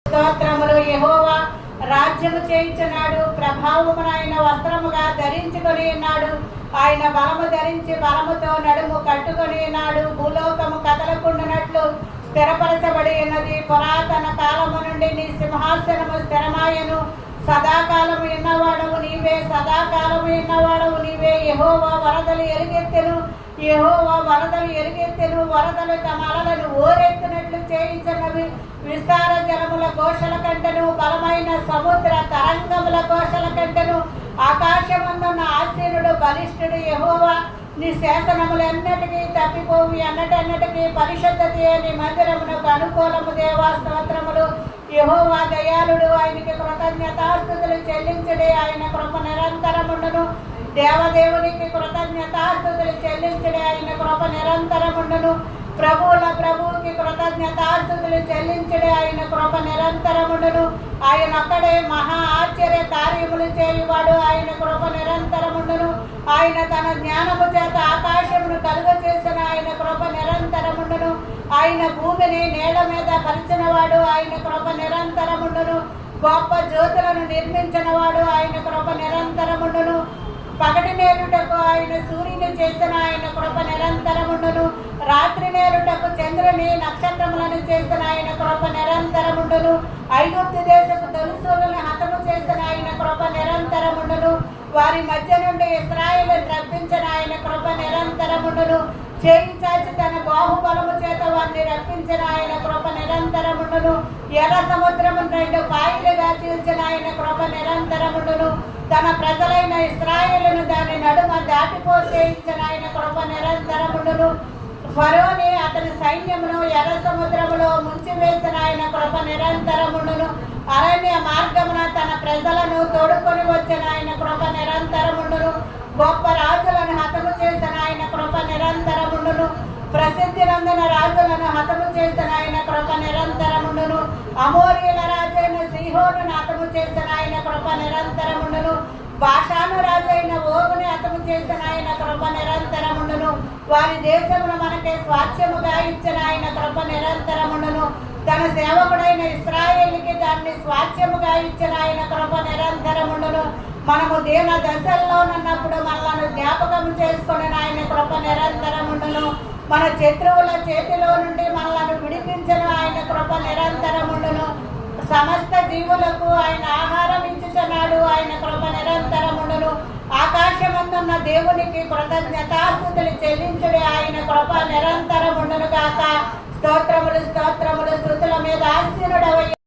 స్తోత్రములు. యెహోవా రాజ్యము చేయించున్నాడు, ప్రభావమునైన వస్త్రముగా ధరించుకొని ఉన్నాడు. ఆయన బలము ధరించి బలముతో నడుము కట్టుకొని ఉన్నాడు. భూలోకము కదలకుండానట్లు స్థిరపరచబడి ఉన్నది. పురాతన కాలము నుండి నీ సింహాసనము స్థిరమాయను. సదాకాలము ఉన్నవాడవు నీవే, సదాకాలము ఉన్నవాడవు నీవే. యెహోవా వరదలు ఎలుగెత్తెను, యెహోవా వరదలు ఎలుగెత్తెను. వరదలు తమ అలలను ఓరెత్తినట్లు చేయించున్నవి. విస్తార జలముల ఘోషల కంటెను, బలమైన సముద్ర తరంగముల ఘోషల కంటెను. ఆకాశమందున్న ఆసీనుడు బలిష్ఠుడు. యెహోవా నీ శాసనములెన్నటికీ తప్పిపోవు. అన్నటన్నటికీ పరిశుద్ధతే నీ మందిరమునకు అనుకూలము. దేవా స్తోత్రములు. యెహోవా దయాళుడు, ఆయనకి కృతజ్ఞతాస్తుతులు చెల్లించుడే. ఆయన కృప నిరంతరముండును. దేవదేవునికి కృతజ్ఞతాస్తుతులు చెల్లించుడే. ఆయన కృప నిరంతరముండును. ప్రభువుల ప్రభువుకి కృతజ్ఞతాస్తుతులు చెల్లించుడే. ఆయన కృప నిరంతరముండును. ఆయన ఒక్కడే మహా ఆశ్చర్య కార్యములు చేయువాడు. ఆయన కృప నిరంతరముండును. ఆయన తన జ్ఞానము చేత ఆకాశమును కలుగ చేసిన. ఆయన కృప నిరంతరముండును. ఆయన భూమిని నేల మీద పరిచినవాడు. ఆయన కృప నిరంతరముండును. గొప్ప జ్యోతులను నిర్మించినవాడు. ఆయన కృప నిరంతరముండును. పగటి నేలుటకు ఆయన సూర్యుని చేసిన. ఆయన కృప నిరంతరముండును. రాత్రి నేలుటకు చంద్రుని నక్షత్రములను చేసిన. ఆయన కృప నిరంతరముండును. ఐగుప్తు దేశపు తొలిసూలను హతము చేసిన. ఆయన కృప నిరంతరముండును. వారి మధ్య నుండి ఇశ్రాయేలును రప్పించిన. ఆయన కృప నిరంతరముండును. చేయి చాచి తన బాహుబలము చేత వారిని రప్పించిన. ఆయన కృప నిరంతరముండును. ఎర్ర సముద్రమును రెండు పాయలుగా చీల్చిన. ఆయన కృప నిరంతరముండును. తన ప్రజలైన ఇశ్రాయేలును దాని నడుమ దాటిపోచేయించిన. ఆయన కృప నిరంతరముండును. ఫరోని అతని సైన్యమును ఎర్ర సముద్రములో ముంచివేసిన. ఆయన కృప నిరంతరముండును. అరణ్య మార్గమున తన ప్రజలను తోడుకొని వచ్చిన. ఆయన కృప నిరంతరముండును. గొప్ప రాజులను హతము చేసిన. ఆయన కృప నిరంతరముండును. ప్రసిద్ధి నందిన రాజులను హతము చేసిన. ఆయన కృప నిరంతరముండును. అమోరీల రాజైన సీహోనును హతము చేసిన. ఆయన కృప నిరంతరముండును. బాషాను రాజైన ఓగుని హతము చేసిన. ఆయన కృప నిరంతరముండును. వారి దేశమును మనకే స్వాస్థ్యముగా ఇచ్చిన. ఆయన కృప నిరంతరముండును. తన సేవకుడైన ఇశ్రాయేలుకి దాన్ని స్వాస్థ్యముగా ఇచ్చిన. ఆయన కృప నిరంతరముండును. మనము దీన దశల్లోనున్నప్పుడు మనలను జ్ఞాపకం చేసుకుని. ఆయన కృప నిరంతరముండును. మన శత్రువుల చేతిలో నుండి మనలను విడిపించిన. ఆయన కృప నిరంతరముండును. సమస్త జీవులకు ఆయన ఆహారం ఇచ్చుచున్నాడు. ఆయన కృప నిరంతరముండును. ఆకాశమందున్న దేవునికి కృతజ్ఞతాస్తుతులు చెల్లించుడే. ఆయన కృప నిరంతరముండును గాక. స్తోత్రములు స్తోత్రములు. స్తుతుల మీద ఆసీనుడవయ్య